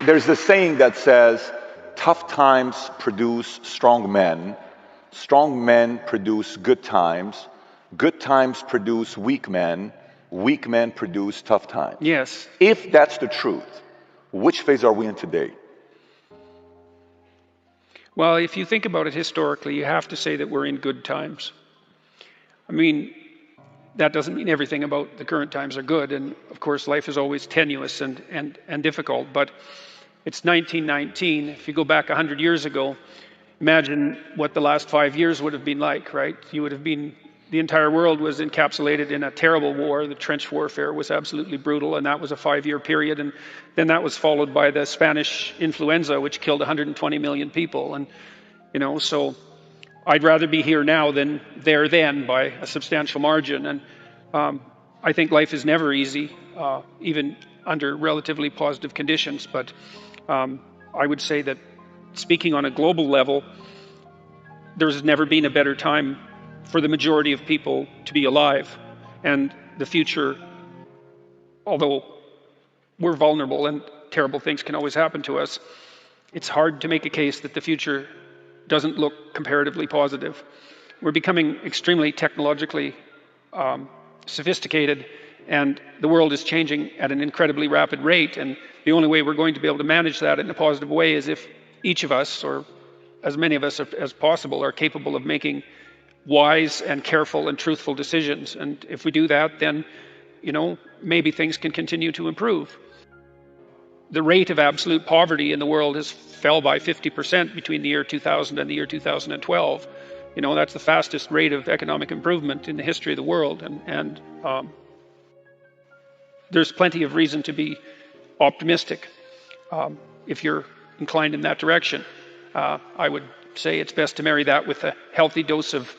There's this saying that says, tough times produce strong men produce good times produce weak men produce tough times. Yes. If that's the truth, which phase are we in today? Well, if you think about it historically, you have to say that we're in good times. I mean, that doesn't mean everything about the current times are good, and of course life is always tenuous and difficult, but it's 1919. If you go back 100 years ago, imagine what the last 5 years would have been like, right? The entire world was encapsulated in a terrible war. The trench warfare was absolutely brutal, and that was a 5-year period, and then that was followed by the Spanish influenza, which killed 120 million people. And so I'd rather be here now than there then by a substantial margin. And I think life is never easy, even under relatively positive conditions. But I would say that, speaking on a global level, there's never been a better time for the majority of people to be alive. And the future, although we're vulnerable and terrible things can always happen to us, it's hard to make a case that the future doesn't look comparatively positive. We're becoming extremely technologically sophisticated, and the world is changing at an incredibly rapid rate, and the only way we're going to be able to manage that in a positive way is if each of us, or as many of us as possible, are capable of making wise and careful and truthful decisions. And if we do that, then maybe things can continue to improve. The rate of absolute poverty in the world has fell by 50% between the year 2000 and the year 2012. That's the fastest rate of economic improvement in the history of the world, and there's plenty of reason to be optimistic if you're inclined in that direction. I would say it's best to marry that with a healthy dose of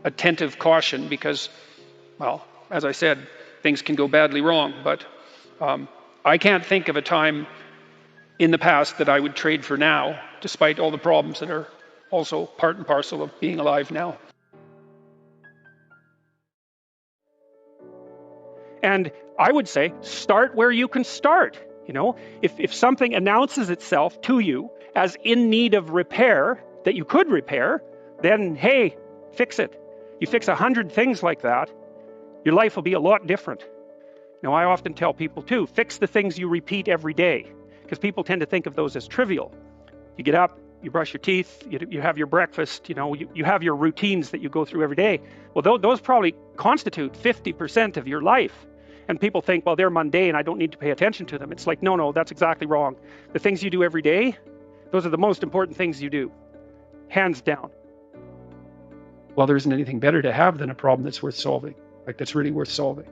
attentive caution, because, well, as I said, things can go badly wrong. But I can't think of a time in the past that I would trade for now, despite all the problems that are also part and parcel of being alive now. And I would say, start where you can start. If something announces itself to you as in need of repair, that you could repair, then hey, fix it. You fix 100 things like that, your life will be a lot different. I often tell people too, fix the things you repeat every day, because people tend to think of those as trivial. You get up, you brush your teeth, you have your breakfast, you have your routines that you go through every day. Well, those probably constitute 50% of your life. And people think, well, they're mundane, I don't need to pay attention to them. It's like, no, that's exactly wrong. The things you do every day, those are the most important things you do, hands down. Well, there isn't anything better to have than a problem that's worth solving, that's really worth solving,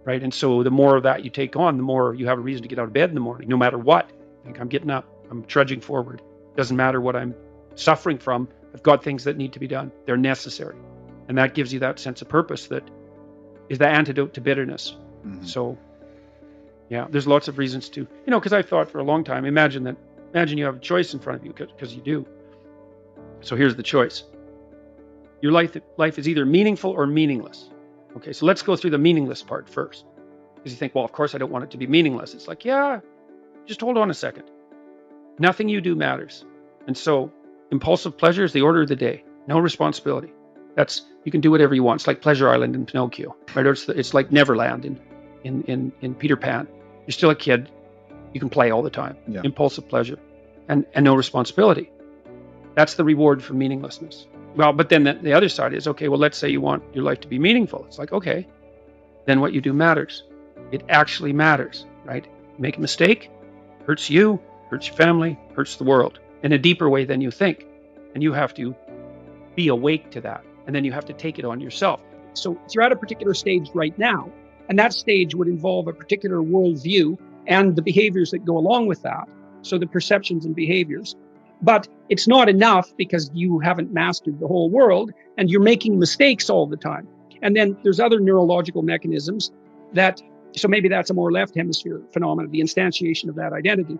right? And so the more of that you take on, the more you have a reason to get out of bed in the morning, no matter what. I'm getting up, I'm trudging forward. Doesn't matter what I'm suffering from, I've got things that need to be done. They're necessary. And that gives you that sense of purpose that is the antidote to bitterness. Mm-hmm. So, yeah, there's lots of reasons to, because I thought for a long time, imagine you have a choice in front of you, because you do. So here's the choice. Your life is either meaningful or meaningless. Okay, so let's go through the meaningless part first. Because you think, well, of course I don't want it to be meaningless. It's like, yeah, just hold on a second. Nothing you do matters. And so impulsive pleasure is the order of the day. No responsibility. You can do whatever you want. It's like Pleasure Island in Pinocchio, right? It's like Neverland in Peter Pan. You're still a kid. You can play all the time. Yeah. Impulsive pleasure and no responsibility. That's the reward for meaninglessness. Well, but then the other side is, okay, well, let's say you want your life to be meaningful. It's like, okay, then what you do matters. It actually matters, right? You make a mistake, hurts you, hurts your family, hurts the world in a deeper way than you think. And you have to be awake to that. And then you have to take it on yourself. So you're at a particular stage right now, and that stage would involve a particular worldview and the behaviors that go along with that. So the perceptions and behaviors. But it's not enough, because you haven't mastered the whole world and you're making mistakes all the time. And then there's other neurological mechanisms so maybe that's a more left hemisphere phenomenon, the instantiation of that identity.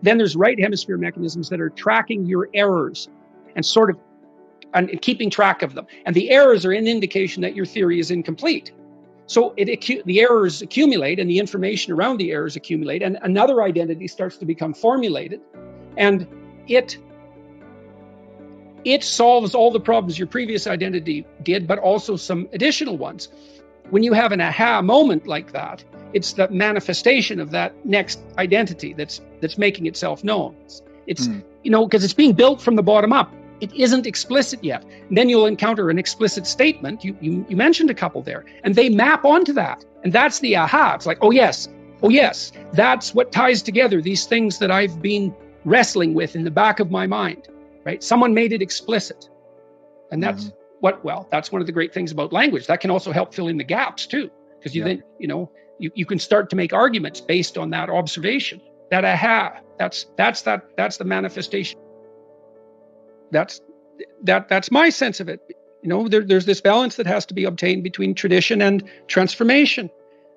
Then there's right hemisphere mechanisms that are tracking your errors and keeping track of them. And the errors are an indication that your theory is incomplete. So the errors accumulate, and the information around the errors accumulate, and another identity starts to become formulated, and it solves all the problems your previous identity did, but also some additional ones. When you have an aha moment like that, it's the manifestation of that next identity that's making itself known. It's because it's being built from the bottom up. It isn't explicit yet. And then you'll encounter an explicit statement. You mentioned a couple there, and they map onto that. And that's the aha. It's like, oh yes, that's what ties together these things that I've been wrestling with in the back of my mind, right? Someone made it explicit. And that's that's one of the great things about language. That can also help fill in the gaps too, because then, you can start to make arguments based on that observation. That aha, that's the manifestation. That's my sense of it. There's this balance that has to be obtained between tradition and transformation.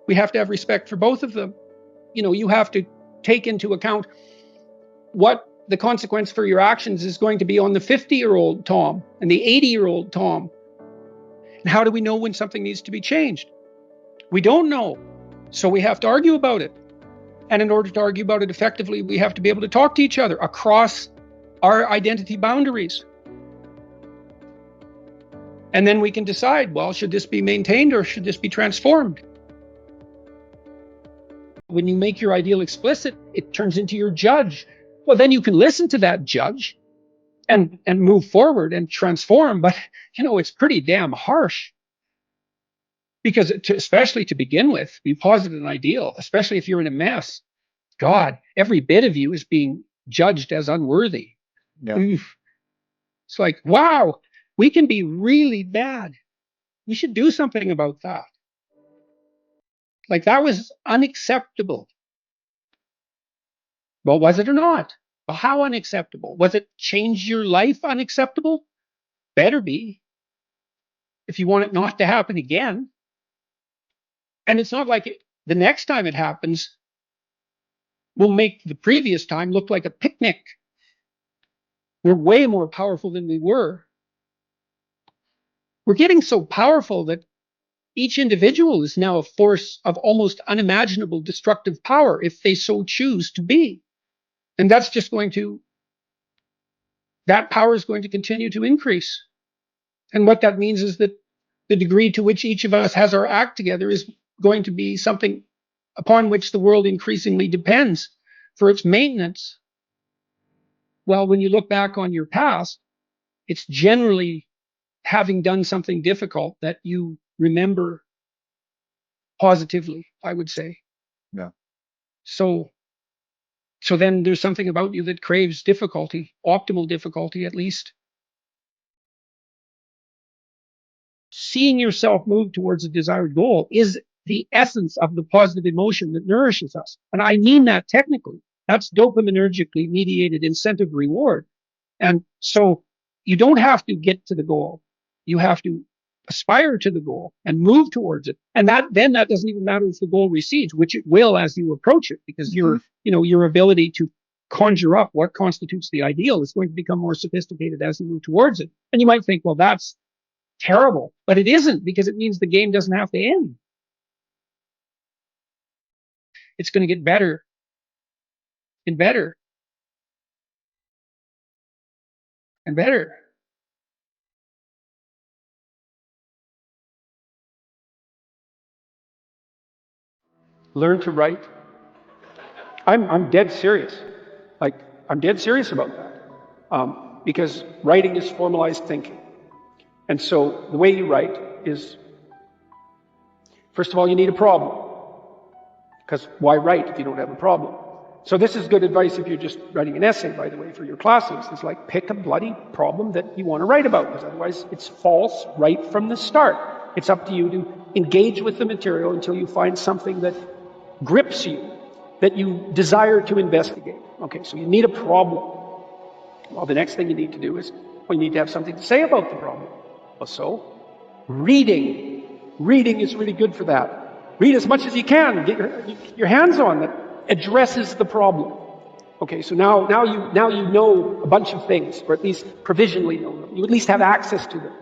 We have to have respect for both of them. You have to take into account what the consequence for your actions is going to be on the 50-year-old Tom and the 80-year-old Tom. And how do we know when something needs to be changed? We don't know. So we have to argue about it. And in order to argue about it effectively, we have to be able to talk to each other across our identity boundaries. And then we can decide, well, should this be maintained or should this be transformed? When you make your ideal explicit, it turns into your judge. Well, then you can listen to that judge and move forward and transform. But, it's pretty damn harsh. Because especially to begin with, you posit an ideal, especially if you're in a mess. God, every bit of you is being judged as unworthy. Yeah. Oof. It's like, wow, we can be really bad. We should do something about that. Like, that was unacceptable. Well, was it or not? Well, how unacceptable? Was it change your life unacceptable? Better be, if you want it not to happen again. And it's not like the next time it happens will make the previous time look like a picnic. We're way more powerful than we were. We're getting so powerful that each individual is now a force of almost unimaginable destructive power if they so choose to be. And that power is going to continue to increase. And what that means is that the degree to which each of us has our act together is going to be something upon which the world increasingly depends for its maintenance. Well, when you look back on your past, it's generally having done something difficult that you remember positively, I would say. Yeah. So then there's something about you that craves difficulty, optimal difficulty at least. Seeing yourself move towards a desired goal is the essence of the positive emotion that nourishes us. And I mean that technically. That's dopaminergically mediated incentive reward. And so you don't have to get to the goal. You have to aspire to the goal and move towards it. And that doesn't even matter if the goal recedes, which it will as you approach it, because your ability to conjure up what constitutes the ideal is going to become more sophisticated as you move towards it. And you might think, well, that's terrible, but it isn't, because it means the game doesn't have to end. It's going to get better and better and better. Learn to write. I'm dead serious. I'm dead serious about that. Because writing is formalized thinking. And so the way you write is, first of all, you need a problem. Because why write if you don't have a problem? So this is good advice if you're just writing an essay, by the way, for your classes. It's like, pick a bloody problem that you want to write about, because otherwise it's false right from the start. It's up to you to engage with the material until you find something that grips you, that you desire to investigate. Okay, so you need a problem. Well, the next thing you need to do is, you need to have something to say about the problem. Well, so, reading. Reading is really good for that. Read as much as you can. Get your hands on that addresses the problem. Okay, so now you know a bunch of things, or at least provisionally know them. You at least have access to them.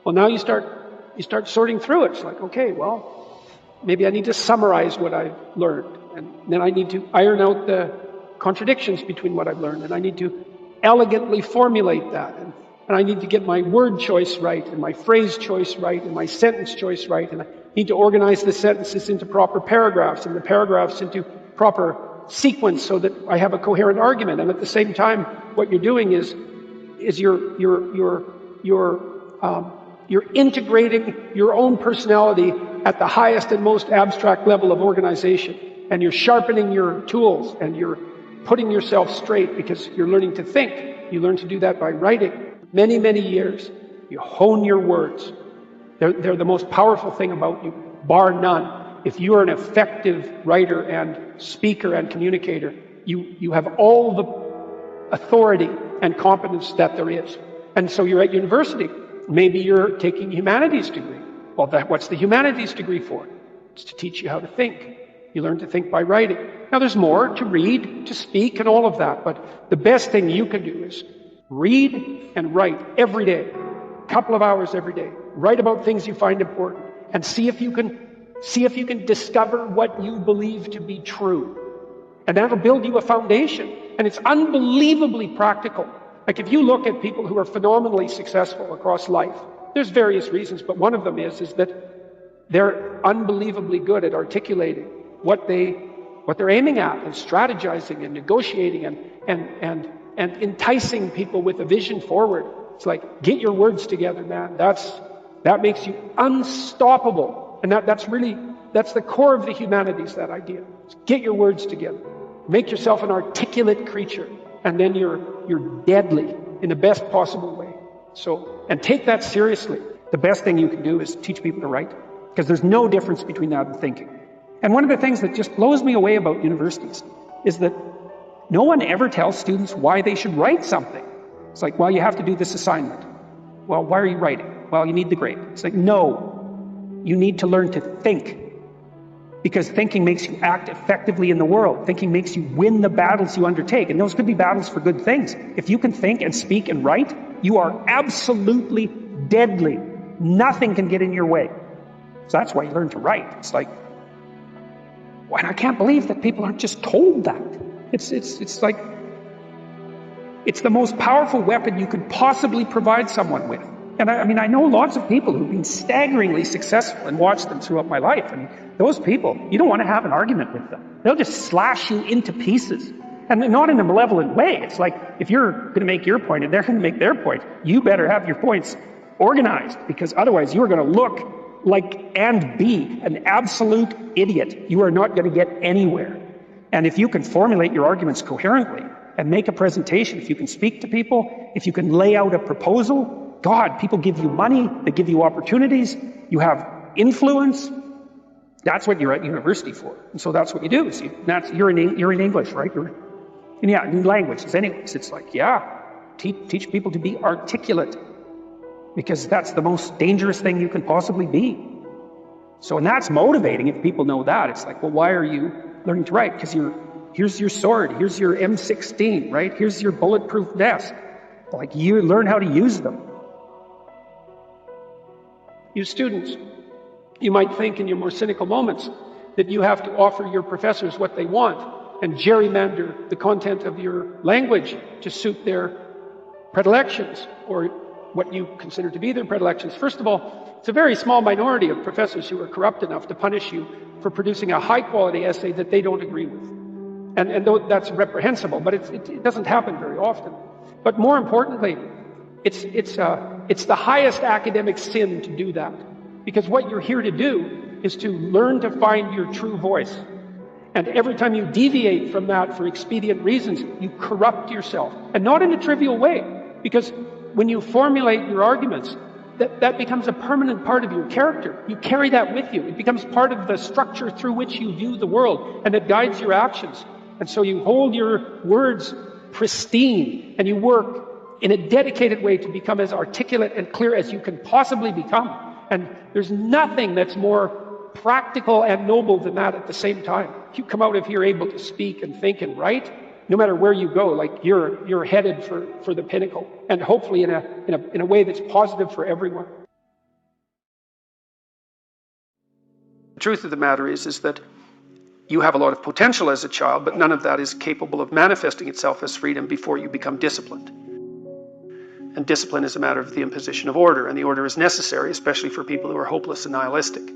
Well, now you start sorting through it. It's like, okay, well, maybe I need to summarize what I've learned. And then I need to iron out the contradictions between what I've learned. And I need to elegantly formulate that. And I need to get my word choice right, and my phrase choice right, and my sentence choice right. And I need to organize the sentences into proper paragraphs, and the paragraphs into proper sequence so that I have a coherent argument. And at the same time, what you're doing is you're integrating your own personality at the highest and most abstract level of organization. And you're sharpening your tools, and you're putting yourself straight because you're learning to think. You learn to do that by writing. Many, many years, you hone your words. They're the most powerful thing about you, bar none. If you are an effective writer and speaker and communicator, you have all the authority and competence that there is. And so you're at university. Maybe you're taking a humanities degree. Well, what's the humanities degree for? It's to teach you how to think. You learn to think by writing. Now, there's more to read, to speak, and all of that. But the best thing you can do is read and write every day, a couple of hours every day. Write about things you find important, and see if you can discover what you believe to be true. And that'll build you a foundation. And it's unbelievably practical. Like if you look at people who are phenomenally successful across life, there's various reasons, but one of them is that they're unbelievably good at articulating what they're aiming at, and strategizing and negotiating and enticing people with a vision forward. It's like, get your words together, man. That makes you unstoppable. And that's the core of the humanities, that idea. Get your words together. Make yourself an articulate creature, and then you're deadly in the best possible way. So, and take that seriously. The best thing you can do is teach people to write, because there's no difference between that and thinking. And one of the things that just blows me away about universities is that no one ever tells students why they should write something. It's like, well, you have to do this assignment. Well, why are you writing? Well, you need the grade. It's like, no, you need to learn to think. Because thinking makes you act effectively in the world. Thinking makes you win the battles you undertake. And those could be battles for good things. If you can think and speak and write, you are absolutely deadly. Nothing can get in your way. So that's why you learn to write. It's like, and I can't believe that people aren't just told that. It's like, it's the most powerful weapon you could possibly provide someone with. And I know lots of people who've been staggeringly successful, and watched them throughout my life. I mean, those people, you don't want to have an argument with them. They'll just slash you into pieces. And not in a malevolent way. It's like, if you're going to make your point and they're going to make their point, you better have your points organized, because otherwise you're going to look like and be an absolute idiot. You are not going to get anywhere. And if you can formulate your arguments coherently and make a presentation, if you can speak to people, if you can lay out a proposal, God, people give you money, they give you opportunities, you have influence. That's what you're at university for. And so that's what you do. So you're in English, right? In languages anyways. It's like, teach people to be articulate, because that's the most dangerous thing you can possibly be. So, and that's motivating if people know that. It's like, well, why are you learning to write? Because here's your sword, here's your M16, right? Here's your bulletproof vest. Like, you learn how to use them. You students, you might think in your more cynical moments that you have to offer your professors what they want and gerrymander the content of your language to suit their predilections, or what you consider to be their predilections. First of all, it's a very small minority of professors who are corrupt enough to punish you for producing a high-quality essay that they don't agree with. And though that's reprehensible, but it doesn't happen very often. But more importantly, it's the highest academic sin to do that. Because what you're here to do is to learn to find your true voice. And every time you deviate from that for expedient reasons, you corrupt yourself. And not in a trivial way. Because when you formulate your arguments, that becomes a permanent part of your character. You carry that with you. It becomes part of the structure through which you view the world, and it guides your actions. And so you hold your words pristine, and you work in a dedicated way to become as articulate and clear as you can possibly become. And there's nothing that's more practical and noble than that at the same time. If you come out of here able to speak and think and write, no matter where you go, like you're headed for the pinnacle, and hopefully in a way that's positive for everyone. truth of the matter is that you have a lot of potential as a child, but none of that is capable of manifesting itself as freedom before you become disciplined. And discipline is a matter of the imposition of order, and the order is necessary, especially for people who are hopeless and nihilistic.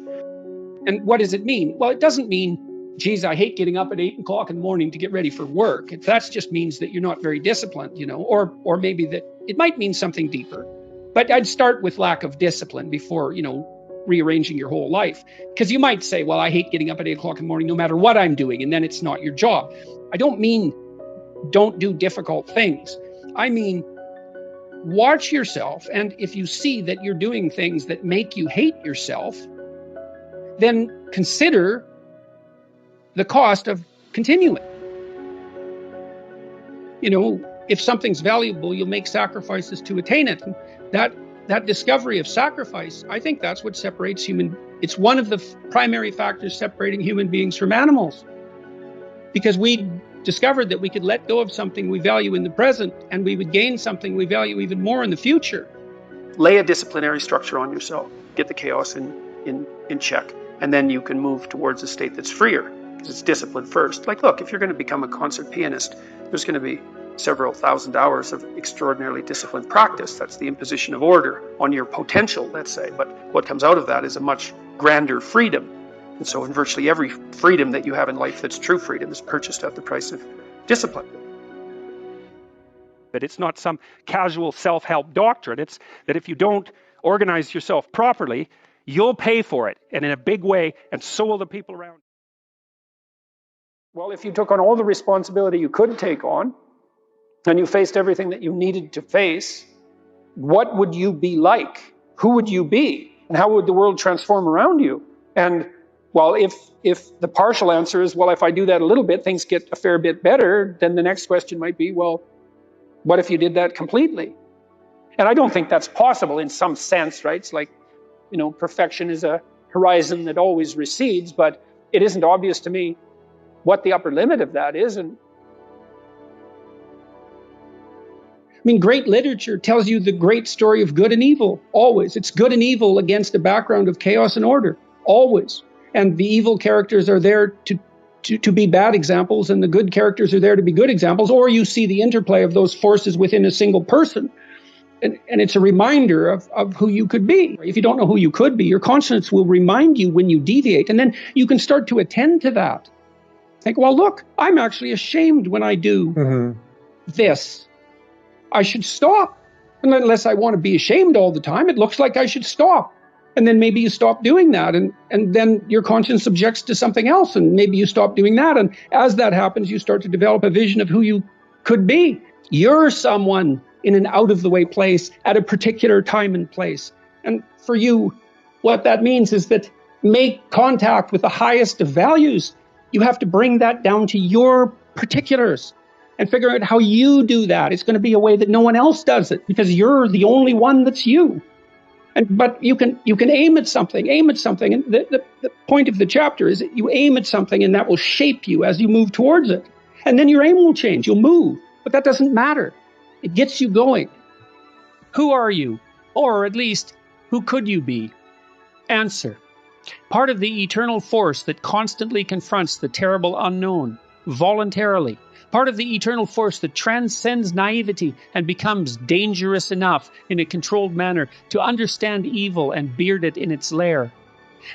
And what does it mean? Well, it doesn't mean, geez, I hate getting up at 8 o'clock in the morning to get ready for work. That just means that you're not very disciplined, or maybe that it might mean something deeper. But I'd start with lack of discipline before, rearranging your whole life. Because you might say, well, I hate getting up at 8 o'clock in the morning no matter what I'm doing, and then it's not your job. I don't mean don't do difficult things. I mean, watch yourself, and if you see that you're doing things that make you hate yourself, then consider the cost of continuing. If something's valuable, you'll make sacrifices to attain it. And that discovery of sacrifice, I think that's what separates it's one of the primary factors separating human beings from animals. Because we discovered that we could let go of something we value in the present, and we would gain something we value even more in the future. Lay a disciplinary structure on yourself. Get the chaos in check. And then you can move towards a state that's freer, because it's discipline first. Like, look, if you're going to become a concert pianist, there's going to be several thousand hours of extraordinarily disciplined practice. That's the imposition of order on your potential, let's say. But what comes out of that is a much grander freedom. And so in virtually every freedom that you have in life that's true freedom is purchased at the price of discipline. But it's not some casual self-help doctrine. It's that if you don't organize yourself properly, you'll pay for it, and in a big way, and so will the people around you. Well, if you took on all the responsibility you could take on, and you faced everything that you needed to face, what would you be like? Who would you be? And how would the world transform around you? And, well, if the partial answer is, well, if I do that a little bit, things get a fair bit better, then the next question might be, well, what if you did that completely? And I don't think that's possible in some sense, right? It's like, perfection is a horizon that always recedes, but it isn't obvious to me what the upper limit of that is. And great literature tells you the great story of good and evil, always. It's good and evil against a background of chaos and order, always. And the evil characters are there to be bad examples, and the good characters are there to be good examples, or you see the interplay of those forces within a single person. And it's a reminder of who you could be. If you don't know who you could be, your conscience will remind you when you deviate, and then you can start to attend to that. Think, well, look, I'm actually ashamed when I do this. I should stop. And unless I want to be ashamed all the time, it looks like I should stop. And then maybe you stop doing that, and then your conscience objects to something else, and maybe you stop doing that. And as that happens, you start to develop a vision of who you could be. You're someone in an out-of-the-way place at a particular time and place. And for you, what that means is that make contact with the highest of values. You have to bring that down to your particulars and figure out how you do that. It's going to be a way that no one else does it, because you're the only one that's you. But you can aim at something. And the point of the chapter is that you aim at something, and that will shape you as you move towards it. And then your aim will change. You'll move. But that doesn't matter. It gets you going. Who are you? Or at least, who could you be? Answer. Part of the eternal force that constantly confronts the terrible unknown, voluntarily. Part of the eternal force that transcends naivety and becomes dangerous enough in a controlled manner to understand evil and beard it in its lair.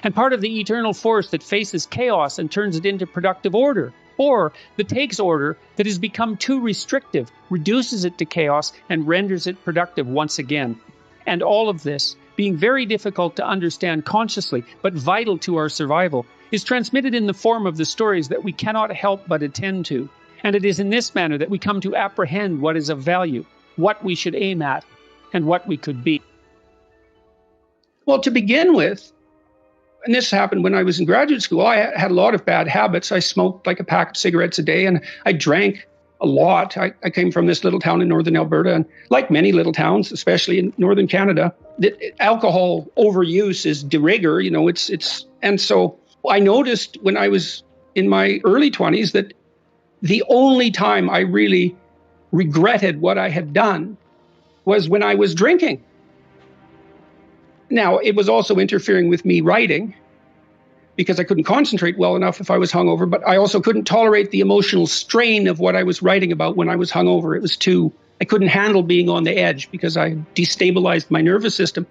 And part of the eternal force that faces chaos and turns it into productive order. Or that takes order that has become too restrictive, reduces it to chaos, and renders it productive once again. And all of this, being very difficult to understand consciously, but vital to our survival, is transmitted in the form of the stories that we cannot help but attend to. And it is in this manner that we come to apprehend what is of value, what we should aim at, and what we could be. Well, to begin with, and this happened when I was in graduate school, I had a lot of bad habits. I smoked like a pack of cigarettes a day, and I drank a lot. I came from this little town in northern Alberta, and like many little towns, especially in northern Canada, alcohol overuse is de rigueur, and so I noticed when I was in my early 20s that the only time I really regretted what I had done was when I was drinking. Now, it was also interfering with me writing, because I couldn't concentrate well enough if I was hungover, but I also couldn't tolerate the emotional strain of what I was writing about when I was hungover. I couldn't handle being on the edge because I destabilized my nervous system.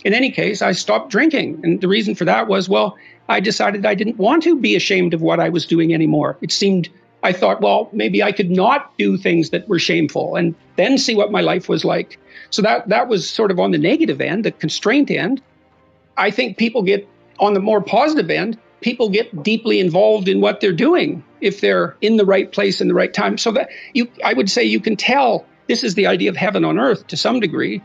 In any case, I stopped drinking. And the reason for that was, well, I decided I didn't want to be ashamed of what I was doing anymore. I thought, well, maybe I could not do things that were shameful and then see what my life was like. So that was sort of on the negative end, the constraint end. I think people get, on the more positive end, people get deeply involved in what they're doing if they're in the right place in the right time. So that I would say you can tell this is the idea of heaven on earth to some degree.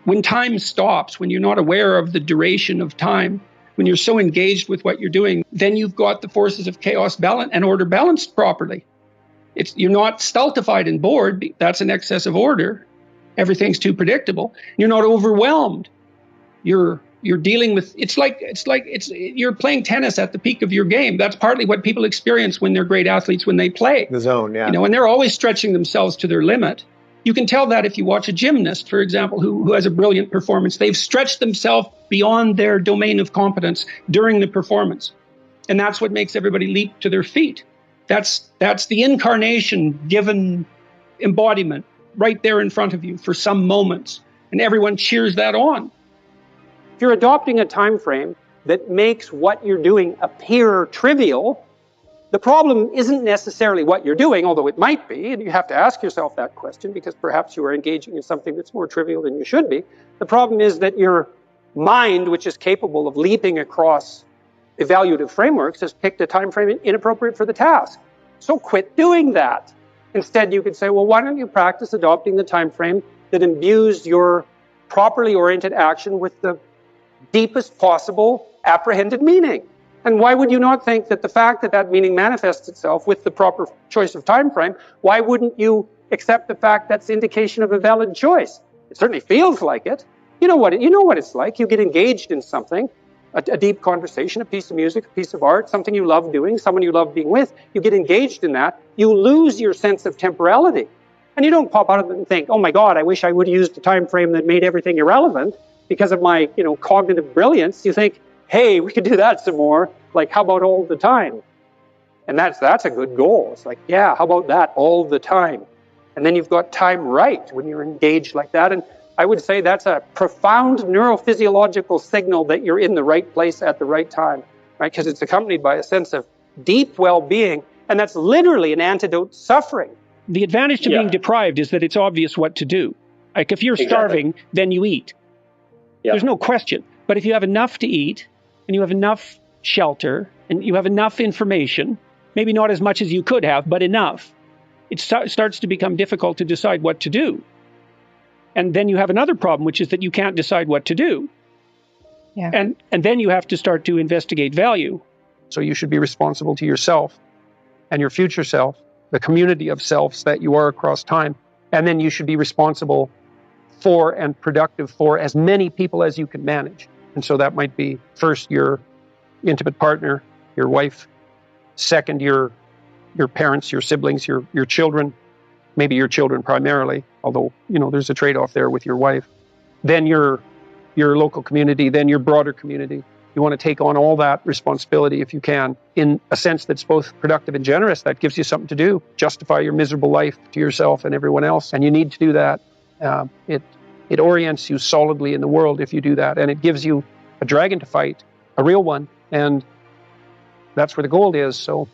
When time stops, when you're not aware of the duration of time, when you're so engaged with what you're doing, then you've got the forces of chaos and order balanced properly. You're not stultified and bored. That's an excess of order. Everything's too predictable. You're not overwhelmed. You're dealing with, you're playing tennis at the peak of your game. That's partly what people experience when they're great athletes, when they play. The zone, yeah. And they're always stretching themselves to their limit. You can tell that if you watch a gymnast, for example, who has a brilliant performance. They've stretched themselves beyond their domain of competence during the performance. And that's what makes everybody leap to their feet. That's the incarnation given embodiment right there in front of you for some moments. And everyone cheers that on. If you're adopting a time frame that makes what you're doing appear trivial, the problem isn't necessarily what you're doing, although it might be, and you have to ask yourself that question because perhaps you are engaging in something that's more trivial than you should be. The problem is that your mind, which is capable of leaping across evaluative frameworks, has picked a time frame inappropriate for the task. So quit doing that. Instead, you could say, well, why don't you practice adopting the time frame that imbues your properly oriented action with the deepest possible apprehended meaning? And why would you not think that the fact that that meaning manifests itself with the proper choice of time frame, why wouldn't you accept the fact that's indication of a valid choice? It certainly feels like it. You know what it's like. You get engaged in something, a deep conversation, a piece of music, a piece of art, something you love doing, someone you love being with. You get engaged in that. You lose your sense of temporality. And you don't pop out of it and think, oh my God, I wish I would have used a time frame that made everything irrelevant because of my, cognitive brilliance. You think, hey, we could do that some more. Like, how about all the time? And that's a good goal. It's like, yeah, how about that all the time? And then you've got time right when you're engaged like that. And I would say that's a profound neurophysiological signal that you're in the right place at the right time, right? Because it's accompanied by a sense of deep well-being. And that's literally an antidote to suffering. The advantage to being deprived is that it's obvious what to do. Like if you're starving, then you eat. There's no question. But if you have enough to eat and you have enough shelter and you have enough information, maybe not as much as you could have, but enough, it starts to become difficult to decide what to do. And then you have another problem, which is that you can't decide what to do. And then you have to start to investigate value. So you should be responsible to yourself and your future self, the community of selves that you are across time. And then you should be responsible for and productive for as many people as you can manage. And so that might be first your intimate partner, your wife, second your parents, your siblings, your children, maybe your children primarily, although there's a trade-off there with your wife. Then your local community, then your broader community. You want to take on all that responsibility if you can, in a sense that's both productive and generous. That gives you something to do, justify your miserable life to yourself and everyone else, and you need to do that. It orients you solidly in the world if you do that, and it gives you a dragon to fight, a real one, and that's where the gold is. So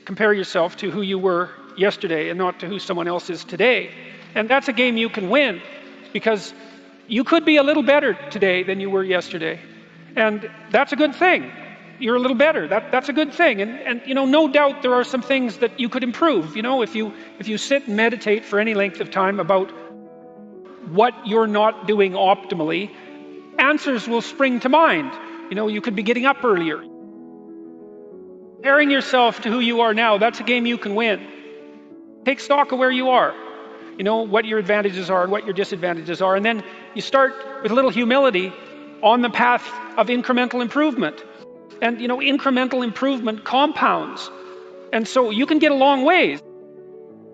compare yourself to who you were yesterday and not to who someone else is today. And that's a game you can win, because you could be a little better today than you were yesterday. And that's a good thing. You're a little better. That's a good thing. And no doubt there are some things that you could improve. If you sit and meditate for any length of time about what you're not doing optimally, answers will spring to mind. You could be getting up earlier. Comparing yourself to who you are now, that's a game you can win. Take stock of where you are. What your advantages are and what your disadvantages are. And then you start with a little humility on the path of incremental improvement. And, incremental improvement compounds. And so you can get a long ways.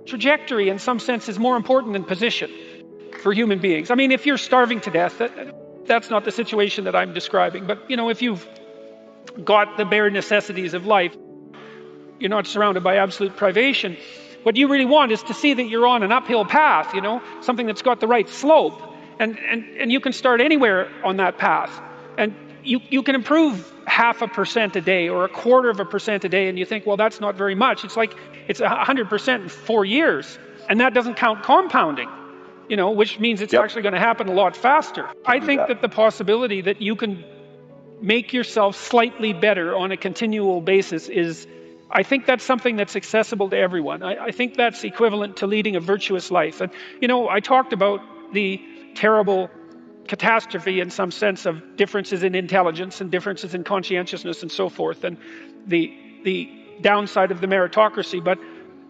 Trajectory, in some sense, is more important than position for human beings. I mean, if you're starving to death, that's not the situation that I'm describing. But, if you've got the bare necessities of life, you're not surrounded by absolute privation. What you really want is to see that you're on an uphill path, something that's got the right slope. And you can start anywhere on that path. And you can improve 0.5% a day or 0.25% a day, and you think, well, that's not very much. It's like it's 100% in 4 years. And that doesn't count compounding, which means it's actually going to happen a lot faster. I think that the possibility that you can make yourself slightly better on a continual basis I think that's something that's accessible to everyone. I think that's equivalent to leading a virtuous life. And, I talked about the terrible catastrophe in some sense of differences in intelligence and differences in conscientiousness and so forth, and the downside of the meritocracy. But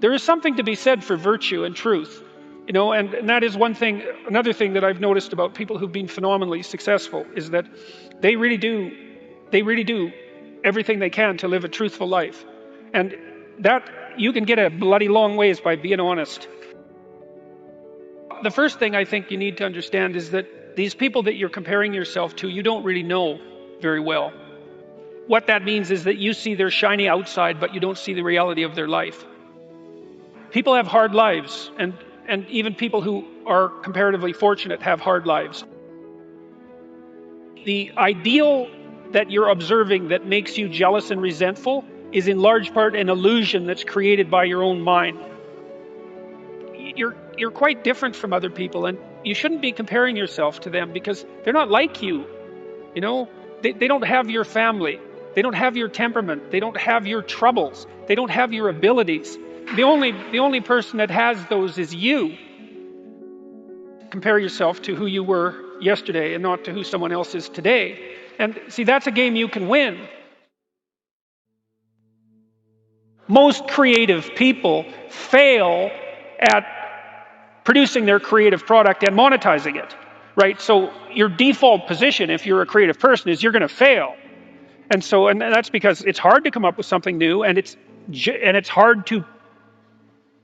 there is something to be said for virtue and truth, and that is one thing. Another thing that I've noticed about people who've been phenomenally successful is that they really do everything they can to live a truthful life. And that you can get a bloody long ways by being honest. The first thing I think you need to understand is that these people that you're comparing yourself to, you don't really know very well. What that means is that you see their shiny outside, but you don't see the reality of their life. People have hard lives, and even people who are comparatively fortunate have hard lives. The ideal that you're observing that makes you jealous and resentful is in large part an illusion that's created by your own mind. You're quite different from other people, and you shouldn't be comparing yourself to them because they're not like you. They don't have your family. They don't have your temperament. They don't have your troubles. They don't have your abilities. The only person that has those is you. Compare yourself to who you were yesterday and not to who someone else is today. And see, that's a game you can win. Most creative people fail at producing their creative product and monetizing it, right? So your default position, if you're a creative person, is you're going to fail. And that's because it's hard to come up with something new, and it's hard to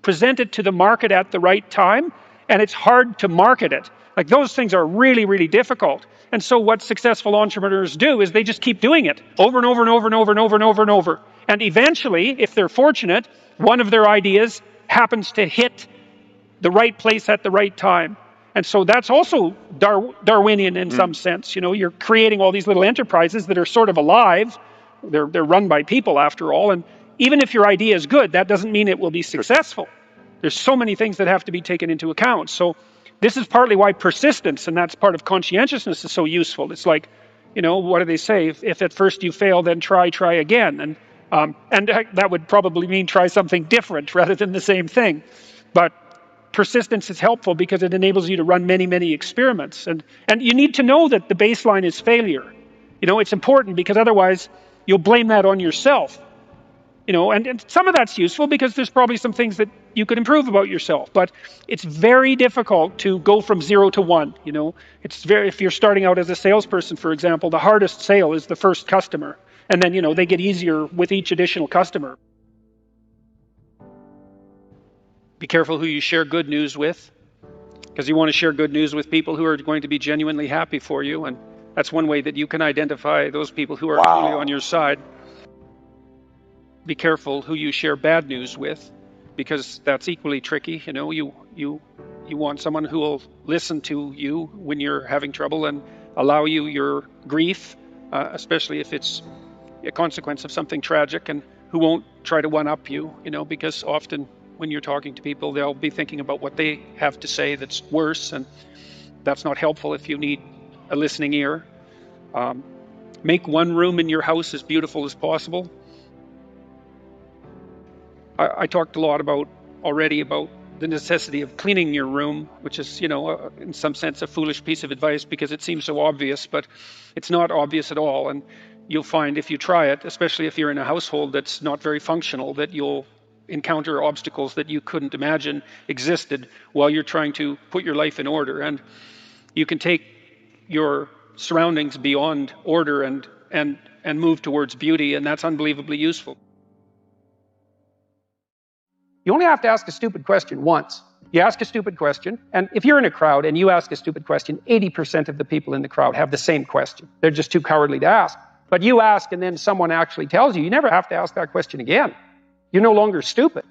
present it to the market at the right time, and it's hard to market it. Like, those things are really, really difficult. And so what successful entrepreneurs do is they just keep doing it over and over and over and over and over and over and over. And eventually, if they're fortunate, one of their ideas happens to hit the right place at the right time. And so that's also Darwinian in some sense. You're creating all these little enterprises that are sort of alive. They're run by people, after all. And even if your idea is good, that doesn't mean it will be successful. There's so many things that have to be taken into account. So this is partly why persistence, and that's part of conscientiousness, is so useful. It's like, what do they say? If at first you fail, then try again. And that would probably mean try something different rather than the same thing. But persistence is helpful because it enables you to run many, many experiments. And you need to know that the baseline is failure. It's important because otherwise you'll blame that on yourself. And some of that's useful because there's probably some things that you could improve about yourself. But it's very difficult to go from 0 to 1. If you're starting out as a salesperson, for example, the hardest sale is the first customer. And then, they get easier with each additional customer. Be careful who you share good news with, because you want to share good news with people who are going to be genuinely happy for you. And that's one way that you can identify those people who are truly on your side. Be careful who you share bad news with, because that's equally tricky. You want someone who will listen to you when you're having trouble and allow you your grief, especially if it's a consequence of something tragic, and who won't try to one-up you, because often when you're talking to people, they'll be thinking about what they have to say that's worse, and that's not helpful if you need a listening ear. Make one room in your house as beautiful as possible. I talked a lot already about the necessity of cleaning your room, which is, in some sense a foolish piece of advice because it seems so obvious, but it's not obvious at all. And you'll find if you try it, especially if you're in a household that's not very functional, that you'll encounter obstacles that you couldn't imagine existed while you're trying to put your life in order. And you can take your surroundings beyond order and move towards beauty, and that's unbelievably useful. You only have to ask a stupid question once. You ask a stupid question, and if you're in a crowd and you ask a stupid question, 80% of the people in the crowd have the same question. They're just too cowardly to ask. But you ask and then someone actually tells you, you never have to ask that question again. You're no longer stupid.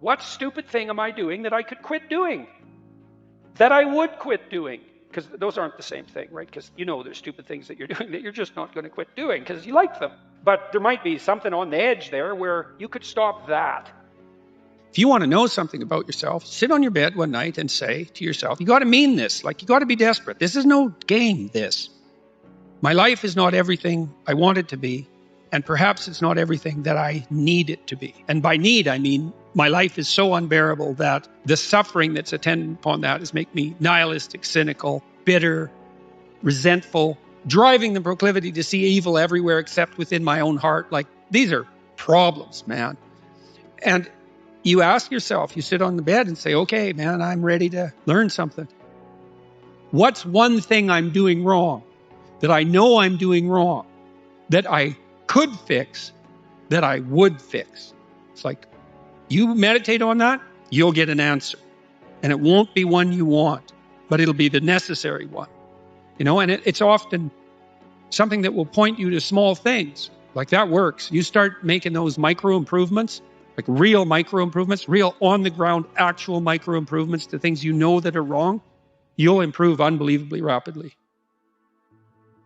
What stupid thing am I doing that I could quit doing? That I would quit doing? Because those aren't the same thing, right? Because you know there's stupid things that you're doing that you're just not going to quit doing because you like them. But there might be something on the edge there where you could stop that. If you want to know something about yourself, sit on your bed one night and say to yourself, you got to mean this. Like, you got to be desperate. This is no game, this. My life is not everything I want it to be. And perhaps it's not everything that I need it to be. And by need, I mean my life is so unbearable that the suffering that's attendant upon that is make me nihilistic, cynical, bitter, resentful, driving the proclivity to see evil everywhere except within my own heart. Like, these are problems, man. And you ask yourself, you sit on the bed and say, okay, man, I'm ready to learn something. What's one thing I'm doing wrong that I know I'm doing wrong that I could fix, that I would fix? It's like, you meditate on that, you'll get an answer. And it won't be one you want, but it'll be the necessary one. You know, and it's often something that will point you to small things. Like, that works. You start making those micro improvements, like real micro improvements, real on the ground, actual micro improvements to things you know that are wrong, you'll improve unbelievably rapidly.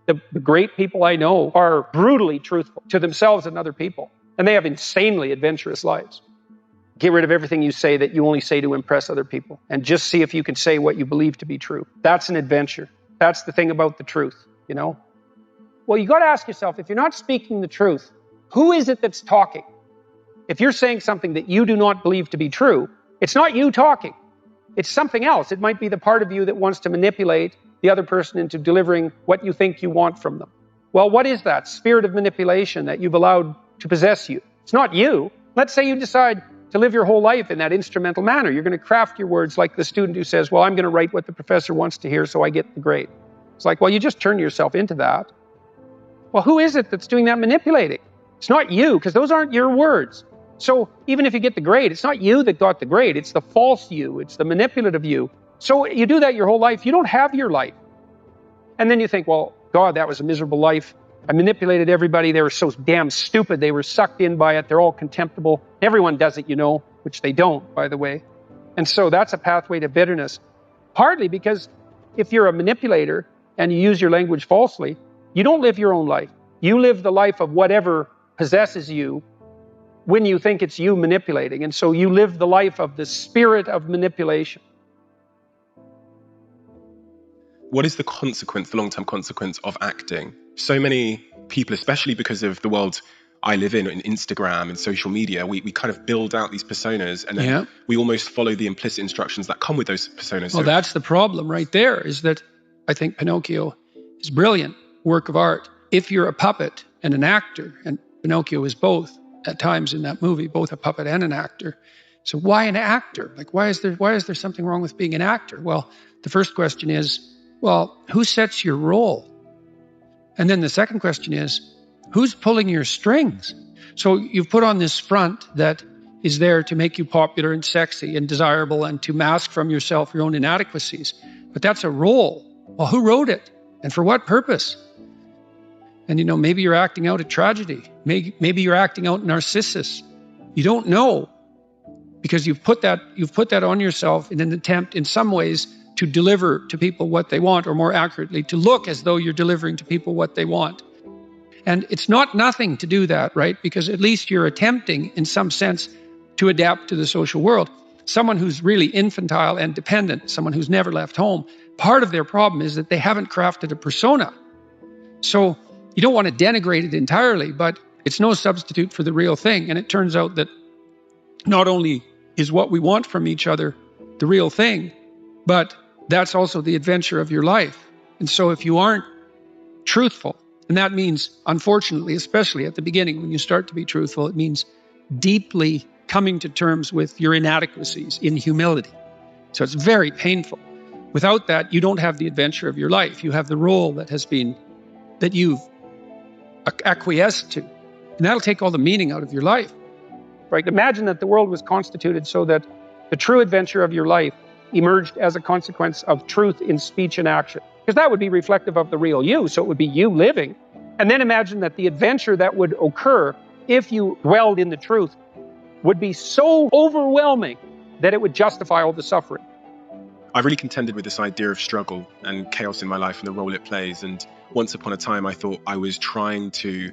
The great people I know are brutally truthful to themselves and other people, and they have insanely adventurous lives. Get rid of everything you say that you only say to impress other people, and just see if you can say what you believe to be true. That's an adventure. That's the thing about the truth, you know? Well, you got to ask yourself, if you're not speaking the truth, who is it that's talking? If you're saying something that you do not believe to be true, it's not you talking. It's something else. It might be the part of you that wants to manipulate the other person into delivering what you think you want from them. Well, what is that spirit of manipulation that you've allowed to possess you? It's not you. Let's say you decide to live your whole life in that instrumental manner. You're going to craft your words like the student who says, well, I'm going to write what the professor wants to hear so I get the grade. It's like, well, you just turn yourself into that. Well, who is it that's doing that manipulating? It's not you, because those aren't your words. So even if you get the grade, it's not you that got the grade. It's the false you. It's the manipulative you. So you do that your whole life. You don't have your life. And then you think, well, God, that was a miserable life. I manipulated everybody. They were so damn stupid. They were sucked in by it. They're all contemptible. Everyone does it, you know, which they don't, by the way. And so that's a pathway to bitterness. Partly because if you're a manipulator and you use your language falsely, you don't live your own life. You live the life of whatever possesses you when you think it's you manipulating. And so you live the life of the spirit of manipulation. What is the consequence, the long-term consequence of acting? So many people, especially because of the world I live in Instagram and social media, we kind of build out these personas and then we almost follow the implicit instructions that come with those personas. Well, that's the problem right there, is that I think Pinocchio is a brilliant work of art. If you're a puppet and an actor, and Pinocchio is both at times in that movie, both a puppet and an actor. So why an actor? Like, why is there something wrong with being an actor? Well, the first question is, well, who sets your role? And then the second question is, who's pulling your strings? So you've put on this front that is there to make you popular and sexy and desirable and to mask from yourself your own inadequacies. But that's a role. Well, who wrote it? And for what purpose? And, you know, maybe you're acting out a tragedy. Maybe you're acting out Narcissus. You don't know, because you've put that on yourself in an attempt, in some ways, to deliver to people what they want, or more accurately, to look as though you're delivering to people what they want. And it's not nothing to do that, right? Because at least you're attempting, in some sense, to adapt to the social world. Someone who's really infantile and dependent, someone who's never left home, part of their problem is that they haven't crafted a persona. So you don't want to denigrate it entirely, but it's no substitute for the real thing. And it turns out that not only is what we want from each other the real thing, but that's also the adventure of your life. And so if you aren't truthful, and that means, unfortunately, especially at the beginning, when you start to be truthful, it means deeply coming to terms with your inadequacies in humility. So it's very painful. Without that, you don't have the adventure of your life. You have the role that you've acquiesced to. And that'll take all the meaning out of your life. Right? Imagine that the world was constituted so that the true adventure of your life emerged as a consequence of truth in speech and action. Because that would be reflective of the real you, so it would be you living. And then imagine that the adventure that would occur if you dwelled in the truth would be so overwhelming that it would justify all the suffering. I really contended with this idea of struggle and chaos in my life and the role it plays. And once upon a time, I thought I was trying to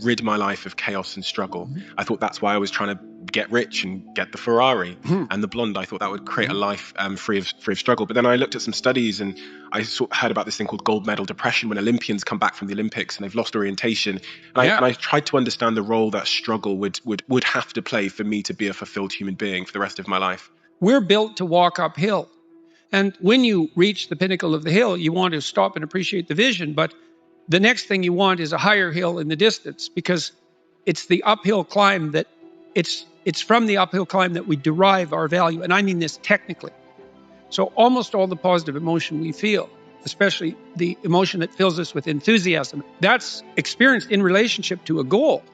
rid my life of chaos and struggle. I thought that's why I was trying to get rich and get the Ferrari and the blonde. I thought that would create a life free of struggle. But then I looked at some studies and I heard about this thing called gold medal depression, when Olympians come back from the Olympics and they've lost orientation. And I tried to understand the role that struggle would have to play for me to be a fulfilled human being for the rest of my life. We're built to walk uphill. And when you reach the pinnacle of the hill, you want to stop and appreciate the vision. But the next thing you want is a higher hill in the distance, because it's the uphill climb that it's from the uphill climb that we derive our value. And I mean this technically. So almost all the positive emotion we feel, especially the emotion that fills us with enthusiasm, that's experienced in relationship to a goal.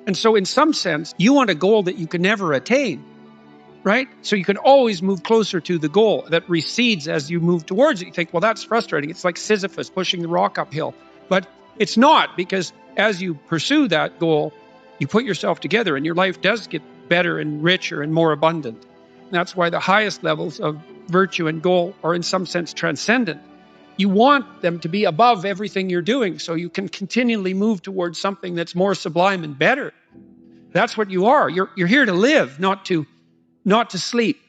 And so in some sense, you want a goal that you can never attain. Right? So you can always move closer to the goal that recedes as you move towards it. You think, well, that's frustrating. It's like Sisyphus pushing the rock uphill. But it's not, because as you pursue that goal, you put yourself together and your life does get better and richer and more abundant. And that's why the highest levels of virtue and goal are in some sense transcendent. You want them to be above everything you're doing so you can continually move towards something that's more sublime and better. That's what you are. You're here to live, not to sleep.